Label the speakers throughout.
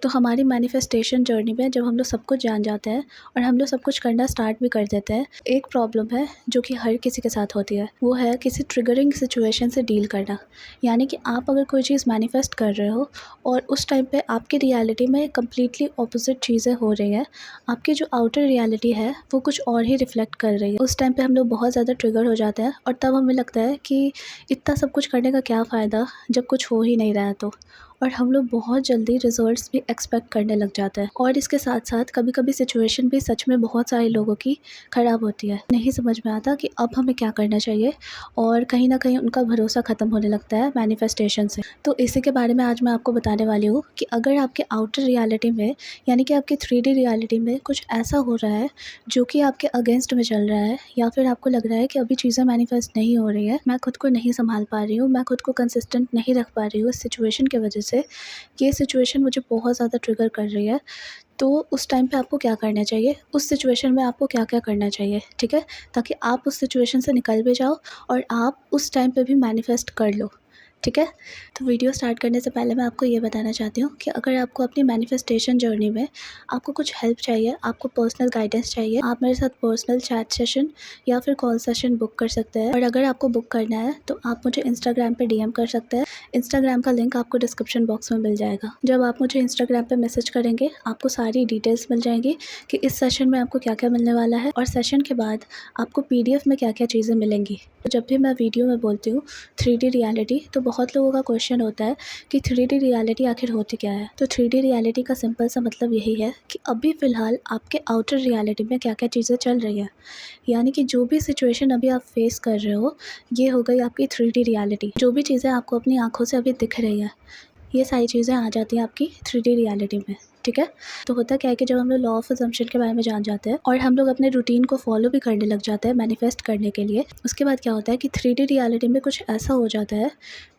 Speaker 1: तो हमारी manifestation journey में जब हम लोग सब कुछ जान जाते हैं और हम लोग सब कुछ करना स्टार्ट भी कर देते हैं, एक प्रॉब्लम है जो कि हर किसी के साथ होती है, वो है किसी ट्रिगरिंग सिचुएशन से डील करना। यानी कि आप अगर कोई चीज़ मैनिफेस्ट कर रहे हो और उस टाइम पे आपकी रियलिटी में कम्प्लीटली ऑपोजिट चीज़ें हो रही हैं, आपकी जो आउटर रियलिटी है वो कुछ और ही रिफ्लेक्ट कर रही है। उस टाइम पे हम लोग बहुत ज़्यादा ट्रिगर हो जाते हैं और तब हमें लगता है कि इतना सब कुछ करने का क्या फ़ायदा जब कुछ हो ही नहीं रहा है तो। और हम लोग बहुत जल्दी रिजल्ट्स भी एक्सपेक्ट करने लग जाते हैं। और इसके साथ साथ कभी कभी सिचुएशन भी सच में बहुत सारे लोगों की ख़राब होती है, नहीं समझ में आता कि अब हमें क्या करना चाहिए, और कहीं ना कहीं उनका भरोसा ख़त्म होने लगता है मैनिफेस्टेशन से। तो इसी के बारे में आज मैं आपको बताने वाली हूँ कि अगर आपके आउटर रियलिटी में यानी कि आपकी 3D रियलिटी में कुछ ऐसा हो रहा है जो कि आपके अगेंस्ट में चल रहा है, या फिर आपको लग रहा है कि अभी चीज़ें मैनिफेस्ट नहीं हो रही है, मैं खुद को नहीं संभाल पा रही हूँ, मैं खुद को कंसिस्टेंट नहीं रख पा रही हूँ इस सिचुएशन की वजह से, ये सिचुएशन मुझे बहुत ज़्यादा ट्रिगर कर रही है, तो उस टाइम पे आपको क्या करना चाहिए, उस सिचुएशन में आपको क्या-क्या करना चाहिए, ठीक है? ताकि आप उस सिचुएशन से निकल भी जाओ और आप उस टाइम पे भी मैनिफेस्ट कर लो, ठीक है? तो वीडियो स्टार्ट करने से पहले मैं आपको ये बताना चाहती हूँ कि अगर आपको अपनी मैनिफेस्टेशन जर्नी में आपको कुछ हेल्प चाहिए, आपको पर्सनल गाइडेंस चाहिए, आप मेरे साथ पर्सनल चैट सेशन या फिर कॉल सेशन बुक कर सकते हैं। और अगर आपको बुक करना है तो आप मुझे इंस्टाग्राम पे डीएम कर सकते हैं। इंस्टाग्राम का लिंक आपको डिस्क्रिप्शन बॉक्स में मिल जाएगा। जब आप मुझे इंस्टाग्राम पे मैसेज करेंगे, आपको सारी डिटेल्स मिल जाएंगी कि इस सेशन में आपको क्या-क्या मिलने वाला है, और सेशन के बाद आपको पीडीएफ में क्या-क्या चीज़ें मिलेंगी। तो जब भी मैं वीडियो में बोलती हूँ 3D रियलिटी, तो बहुत लोगों का क्वेश्चन होता है कि 3D रियलिटी आखिर होती क्या है। तो 3D रियलिटी का सिंपल सा मतलब यही है कि अभी फ़िलहाल आपके आउटर रियलिटी में क्या-क्या चीज़ें चल रही हैं। यानी कि जो भी सिचुएशन अभी आप फेस कर रहे हो, ये हो गई आपकी 3D रियलिटी। जो भी चीज़ें आपको अपनी आँखों से अभी दिख रही है, ये सारी चीज़ें आ जाती हैं आपकी 3D रियलिटी में, ठीक है? तो होता क्या है कि जब हम लोग लॉ ऑफ अजम्पशन के बारे में जान जाते हैं और हम लोग अपने रूटीन को फॉलो भी करने लग जाते हैं मैनिफेस्ट करने के लिए, उसके बाद क्या होता है कि 3D रियलिटी में कुछ ऐसा हो जाता है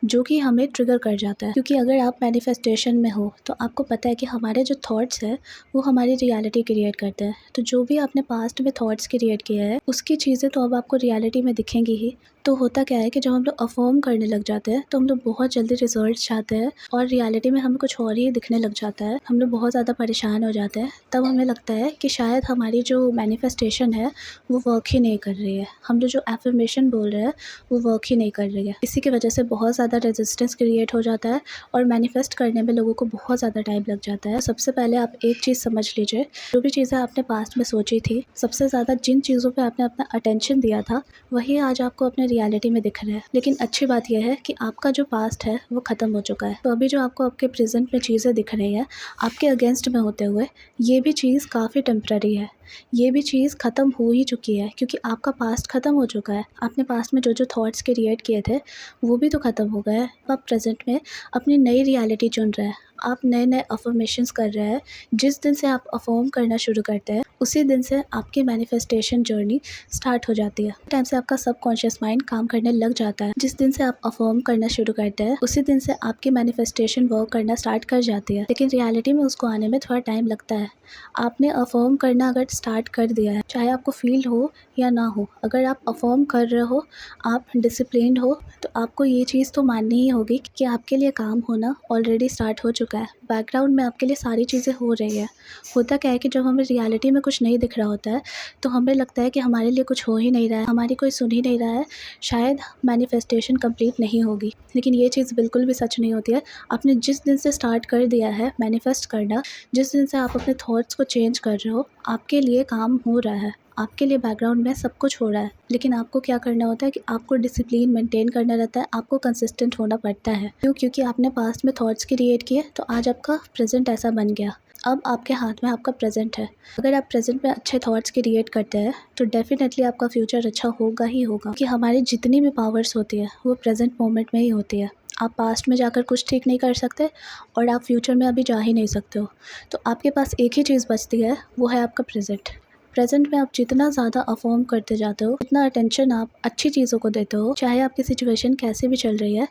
Speaker 1: जो कि हमें ट्रिगर कर जाता है। क्योंकि अगर आप मैनिफेस्टेशन में हो तो आपको पता है कि हमारे जो थॉट्स हैं वो हमारी रियलिटी क्रिएट करते हैं। तो जो भी आपने पास्ट में थॉट्स क्रिएट किए हैं, उसकी चीज़ें तो अब आपको रियलिटी में दिखेंगी ही। तो होता क्या है कि जब हम लोग अफर्म करने लग जाते हैं तो हम लोग बहुत जल्दी रिजल्ट्स चाहते हैं और रियलिटी में हमें कुछ और ही दिखने लग जाता है। हम लोग बहुत ज़्यादा परेशान हो जाते हैं। तब हमें लगता है कि शायद हमारी जो मैनिफेस्टेशन है वो वर्क ही नहीं कर रही है। हम लोग जो एफर्मेशन बोल रहे हैं वो वर्क ही नहीं कर रही है। इसी की वजह से बहुत ज़्यादा रेजिस्टेंस क्रिएट हो जाता है और मैनिफेस्ट करने में लोगों को बहुत ज़्यादा टाइम लग जाता है। सबसे पहले आप एक चीज़ समझ लीजिए, जो भी चीज़ें आपने पास्ट में सोची थी, सबसे ज़्यादा जिन चीज़ों पे आपने अपना अटेंशन दिया था, वही आज आपको अपने रियलिटी में दिख रहा है। लेकिन अच्छी बात यह है कि आपका जो पास्ट है वो ख़त्म हो चुका है। तो अभी जो आपको आपके प्रेजेंट में चीज़ें दिख रही हैं आपके अगेंस्ट में होते हुए, ये भी चीज़ काफ़ी टेम्पररी है। ये भी चीज़ ख़त्म हो ही चुकी है क्योंकि आपका पास्ट ख़त्म हो चुका है। आपने पास्ट में जो जो थॉट्स क्रिएट किए थे वो भी तो ख़त्म हो गए हैं। आप प्रेजेंट में अपनी नई रियलिटी चुन रहे हैं, आप नए नए अफर्मेशंस कर रहे हैं। जिस दिन से आप अफर्म करना शुरू करते हैं उसी दिन से आपकी मैनिफेस्टेशन जर्नी स्टार्ट हो जाती है। टाइम से आपका सबकॉन्शियस माइंड काम करने लग जाता है। जिस दिन से आप अफर्म करना शुरू करते हैं उसी दिन से आपकी मैनिफेस्टेशन वर्क करना स्टार्ट कर जाती है। लेकिन रियलिटी में उसको आने में थोड़ा टाइम लगता है। आपने अफर्म करना अगर स्टार्ट कर दिया है, चाहे आपको फील हो या ना हो, अगर आप अफर्म कर रहे हो, आप डिसिप्लिन्ड हो, तो आपको ये चीज़ तो माननी ही होगी कि आपके लिए काम होना ऑलरेडी स्टार्ट हो चुका है। बैकग्राउंड में आपके लिए सारी चीज़ें हो रही है। होता क्या है कि जब हमें रियलिटी में कुछ नहीं दिख रहा होता है तो हमें लगता है कि हमारे लिए कुछ हो ही नहीं रहा है, हमारी कोई सुन ही नहीं रहा है, शायद मैनिफेस्टेशन कंप्लीट नहीं होगी। लेकिन ये चीज़ बिल्कुल भी सच नहीं होती है। आपने जिस दिन से स्टार्ट कर दिया है मैनिफेस्ट करना, जिस दिन से आप अपने थॉट्स को चेंज कर रहे हो, आपके लिए काम हो रहा है। आपके लिए बैकग्राउंड में सब कुछ हो रहा है। लेकिन आपको क्या करना होता है कि आपको डिसिप्लिन मेंटेन करना रहता है, आपको कंसिस्टेंट होना पड़ता है। क्योंकि आपने पास्ट में थॉट्स क्रिएट किए तो आज आपका प्रेजेंट ऐसा बन गया। अब आपके हाथ में आपका प्रेजेंट है। अगर आप प्रेजेंट में अच्छे थॉट्स क्रिएट करते हैं तो डेफिनेटली आपका फ्यूचर अच्छा होगा ही होगा। कि हमारी जितनी भी पावर्स होती है वो प्रेजेंट मोमेंट में ही होती है। आप पास्ट में जाकर कुछ ठीक नहीं कर सकते और आप फ्यूचर में अभी जा ही नहीं सकते हो। तो आपके पास एक ही चीज़ बचती है, वो है आपका प्रेजेंट। प्रेजेंट में आप जितना ज़्यादा अफर्म करते जाते हो, जितना अटेंशन आप अच्छी चीज़ों को देते हो, चाहे आपकी सिचुएशन कैसे भी चल रही है,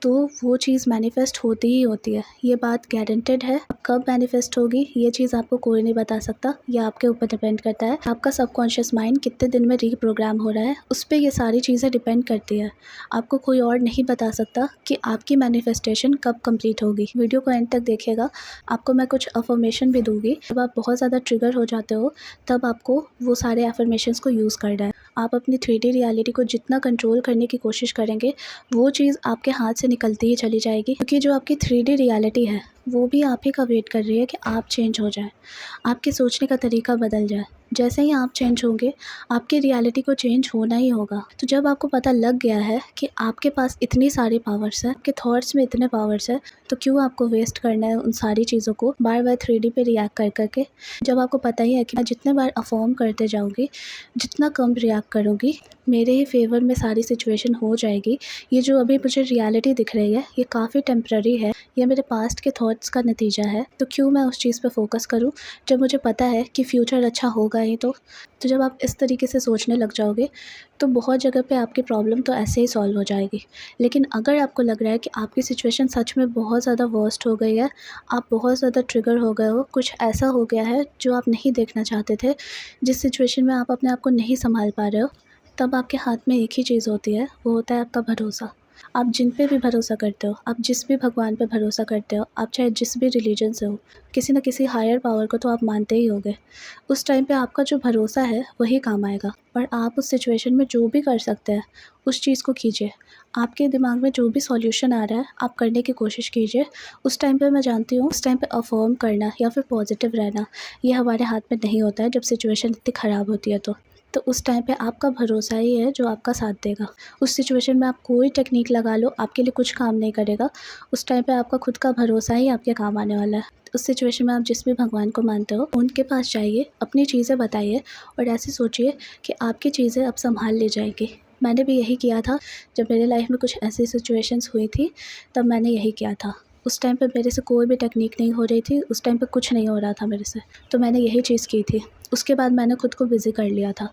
Speaker 1: तो वो चीज़ मैनिफेस्ट होती ही होती है। ये बात गारंटेड है। कब मैनिफेस्ट होगी ये चीज़ आपको कोई नहीं बता सकता, ये आपके ऊपर डिपेंड करता है। आपका सबकॉन्शियस माइंड कितने दिन में रीप्रोग्राम हो रहा है, उस पर ये सारी चीज़ें डिपेंड करती है। आपको कोई और नहीं बता सकता कि आपकी मैनिफेस्टेशन कब कंप्लीट होगी। वीडियो को एंड तक देखिएगा, आपको मैं कुछ अफर्मेशन भी दूंगी। जब आप बहुत ज़्यादा ट्रिगर हो जाते हो तब आपको वो सारे अफर्मेशंस को यूज़ करना है। आप अपनी 3D रियलिटी को जितना कंट्रोल करने की कोशिश करेंगे वो चीज़ आपके हाथ से निकलती ही चली जाएगी, क्योंकि जो आपकी 3D रियलिटी है वो भी आप ही का वेट कर रही है कि आप चेंज हो जाए, आपके सोचने का तरीका बदल जाए। जैसे ही आप चेंज होंगे आपकी रियलिटी को चेंज होना ही होगा। तो जब आपको पता लग गया है कि आपके पास इतनी सारी पावर्स है, आपके थॉट्स में इतने पावर्स है, तो क्यों आपको वेस्ट करना है उन सारी चीज़ों को बार बार 3D पे रिएक्ट कर करके। जब आपको पता ही है कि मैं जितने बार अफॉर्म करते जाऊँगी, जितना कम रिएक्ट करूँगी, मेरे ही फेवर में सारी सिचुएशन हो जाएगी। ये जो अभी मुझे रियलिटी दिख रही है ये काफ़ी टेम्प्रेरी है, ये मेरे पास्ट के थॉट्स का नतीजा है। तो क्यों मैं उस चीज़ पे फोकस करूँ जब मुझे पता है कि फ्यूचर अच्छा होगा ही। तो जब आप इस तरीके से सोचने लग जाओगे तो बहुत जगह पे आपकी प्रॉब्लम तो ऐसे ही सॉल्व हो जाएगी। लेकिन अगर आपको लग रहा है कि आपकी सिचुएशन सच में बहुत ज़्यादा वर्स्ट हो गई है, आप बहुत ज़्यादा ट्रिगर हो गए हो, कुछ ऐसा हो गया है जो आप नहीं देखना चाहते थे, जिस सिचुएशन में आप अपने आप को नहीं संभाल पा रहे हो, तब आपके हाथ में एक ही चीज़ होती है, वो होता है आपका भरोसा। आप जिन पे भी भरोसा करते हो, आप जिस भी भगवान पे भरोसा करते हो, आप चाहे जिस भी रिलीजन से हो, किसी न किसी हायर पावर को तो आप मानते ही होगे। उस टाइम पे आपका जो भरोसा है वही काम आएगा, और आप उस सिचुएशन में जो भी कर सकते हैं उस चीज़ को कीजिए। आपके दिमाग में जो भी सॉल्यूशन आ रहा है आप करने की कोशिश कीजिए। उस टाइम पे मैं जानती हूँ, उस टाइम पे अफर्म करना या फिर पॉजिटिव रहना ये हमारे हाथ में नहीं होता है जब सिचुएशन इतनी ख़राब होती है। तो उस टाइम पे आपका भरोसा ही है जो आपका साथ देगा। उस सिचुएशन में आप कोई टेक्निक लगा लो, आपके लिए कुछ काम नहीं करेगा। उस टाइम पे आपका खुद का भरोसा ही आपके काम आने वाला है। उस सिचुएशन में आप जिस भी भगवान को मानते हो उनके पास जाइए, अपनी चीज़ें बताइए और ऐसे सोचिए कि आपकी चीज़ें अब संभाल ली जाएगी। मैंने भी यही किया था। जब मेरे लाइफ में कुछ ऐसी सिचुएशंस हुई थी तब मैंने यही किया था। उस टाइम पे मेरे से कोई भी टेक्निक नहीं हो रही थी, उस टाइम पे कुछ नहीं हो रहा था मेरे से, तो मैंने यही चीज़ की थी। उसके बाद मैंने खुद को बिज़ी कर लिया था।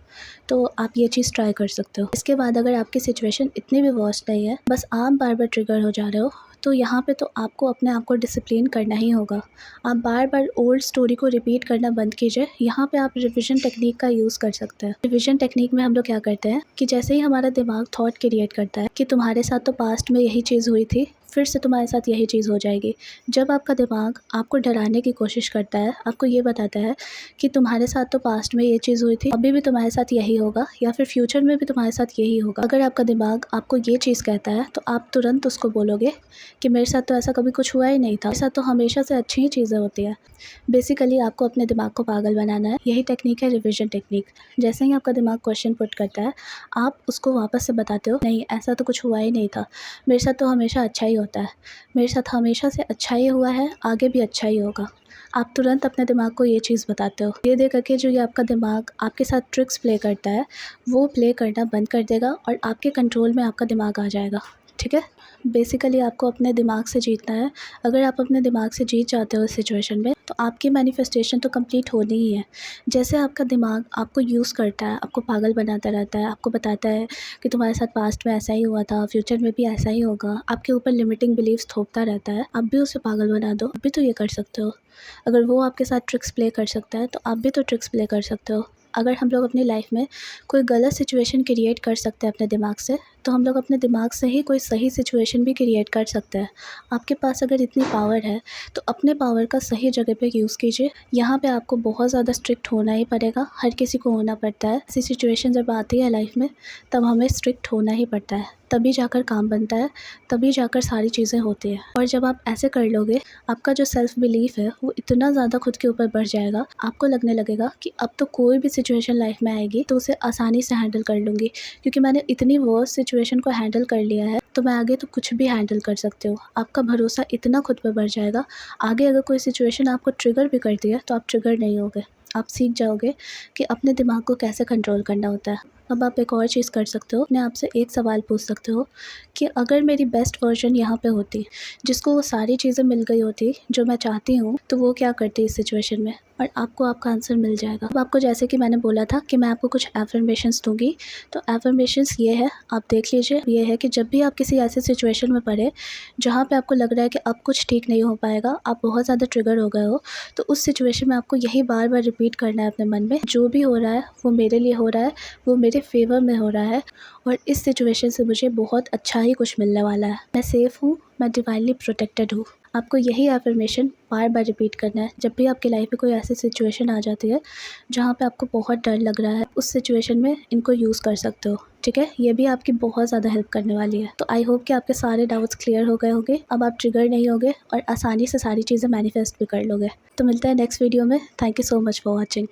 Speaker 1: तो आप ये चीज़ ट्राई कर सकते हो। इसके बाद अगर आपकी सिचुएशन इतनी भी वर्स्ट नहीं है, बस आप बार बार ट्रिगर हो जा रहे हो, तो यहाँ पे तो आपको अपने आप को डिसिप्लिन करना ही होगा। आप बार बार ओल्ड स्टोरी को रिपीट करना बंद कीजिए। यहाँ पे आप रिविजन टेक्निक का यूज़ कर सकते हैं। रिविजन टेक्निक में हम लोग क्या करते हैं कि जैसे ही हमारा दिमाग थॉट क्रिएट करता है कि तुम्हारे साथ तो पास्ट में यही चीज़ हुई थी, फिर से तुम्हारे साथ यही चीज़ हो जाएगी। जब आपका दिमाग आपको डराने की कोशिश करता है, आपको ये बताता है कि तुम्हारे साथ तो पास्ट में ये चीज़ हुई थी, अभी भी तुम्हारे साथ यही होगा या फिर फ्यूचर में भी तुम्हारे साथ यही होगा। अगर आपका दिमाग आपको ये चीज़ कहता है तो आप तुरंत उसको बोलोगे कि मेरे साथ तो ऐसा कभी कुछ हुआ ही नहीं था, मेरे साथ तो हमेशा से अच्छी ही चीज़ें होती है। बेसिकली आपको अपने दिमाग को पागल बनाना है। यही टेक्निक है रिविजन टेक्निक। जैसे ही आपका दिमाग क्वेश्चन पुट करता है आप उसको वापस से बताते हो, नहीं ऐसा तो कुछ हुआ ही नहीं था, मेरे साथ तो हमेशा अच्छा ही होता है, मेरे साथ हमेशा से अच्छा ही हुआ है, आगे भी अच्छा ही होगा। आप तुरंत अपने दिमाग को ये चीज़ बताते हो। ये देख करके जो ये आपका दिमाग आपके साथ ट्रिक्स प्ले करता है वो प्ले करना बंद कर देगा और आपके कंट्रोल में आपका दिमाग आ जाएगा। ठीक है, बेसिकली आपको अपने दिमाग से जीतना है। अगर आप अपने दिमाग से जीत जाते हो इस सिचुएशन में तो आपकी मैनिफेस्टेशन तो कंप्लीट होनी ही है। जैसे आपका दिमाग आपको यूज़ करता है, आपको पागल बनाता रहता है, आपको बताता है कि तुम्हारे साथ पास्ट में ऐसा ही हुआ था, फ्यूचर में भी ऐसा ही होगा, आपके ऊपर लिमिटिंग बिलीव्स थोपता रहता है, आप भी उसे पागल बना दो। आप भी तो ये कर सकते हो। अगर वो आपके साथ ट्रिक्स प्ले कर सकता है तो आप भी तो ट्रिक्स प्ले कर सकते हो। अगर हम लोग अपनी लाइफ में कोई गलत सिचुएशन क्रिएट कर सकते हैं अपने दिमाग से, तो हम लोग अपने दिमाग से ही कोई सही सिचुएशन भी क्रिएट कर सकते हैं। आपके पास अगर इतनी पावर है तो अपने पावर का सही जगह पे यूज़ कीजिए। यहाँ पे आपको बहुत ज़्यादा स्ट्रिक्ट होना ही पड़ेगा, हर किसी को होना पड़ता है। ऐसी सिचुएशन जब आती है लाइफ में तब हमें स्ट्रिक्ट होना ही पड़ता है, तभी जाकर काम बनता है, तभी जाकर सारी चीज़ें होती हैं। और जब आप ऐसे कर लोगे आपका जो सेल्फ बिलीफ है वो इतना ज़्यादा खुद के ऊपर बढ़ जाएगा, आपको लगने लगेगा कि अब तो कोई भी सिचुएशन लाइफ में आएगी तो उसे आसानी से हैंडल कर लूँगी, क्योंकि मैंने इतनी वर्स्ट सिचुएशन को हैंडल कर लिया है तो मैं आगे तो कुछ भी हैंडल कर सकती हूँ। आपका भरोसा इतना खुद पर बढ़ जाएगा, आगे अगर कोई सिचुएशन आपको ट्रिगर भी करती है तो आप ट्रिगर नहीं होगे। आप सीख जाओगे कि अपने दिमाग को कैसे कंट्रोल करना होता है। अब आप एक और चीज़ कर सकते हो, अपने आप से एक सवाल पूछ सकते हो कि अगर मेरी बेस्ट वर्जन यहाँ पे होती, जिसको वो सारी चीज़ें मिल गई होती जो मैं चाहती हूँ, तो वो क्या करती इस सिचुएशन में, और आपको आपका आंसर मिल जाएगा। अब आपको जैसे कि मैंने बोला था कि मैं आपको कुछ एफर्मेशंस दूंगी, तो एफर्मेशंस ये है, आप देख लीजिए। ये है कि जब भी आप किसी ऐसे सिचुएशन में पड़े जहाँ पे आपको लग रहा है कि अब कुछ ठीक नहीं हो पाएगा, आप बहुत ज़्यादा ट्रिगर हो गए हो, तो उस सिचुएशन में आपको यही बार बार रिपीट करना है अपने मन में, जो भी हो रहा है वो मेरे लिए हो रहा है, वो मेरे फेवर में हो रहा है, और इस सिचुएशन से मुझे बहुत अच्छा ही कुछ मिलने वाला है। मैं सेफ़ हूँ, मैं डिवाइनली प्रोटेक्टेड हूँ। आपको यही एफर्मेशन बार बार रिपीट करना है जब भी आपकी लाइफ में कोई ऐसी सिचुएशन आ जाती है जहाँ पे आपको बहुत डर लग रहा है। उस सिचुएशन में इनको यूज़ कर सकते हो, ठीक है। ये भी आपकी बहुत ज़्यादा हेल्प करने वाली है। तो आई होप कि आपके सारे डाउट्स क्लियर हो गए होंगे। अब आप ट्रिगर नहीं होगे और आसानी से सारी चीज़ें मैनिफेस्ट भी कर लोगे। तो मिलते हैं नेक्स्ट वीडियो में। Thank you so much for watching.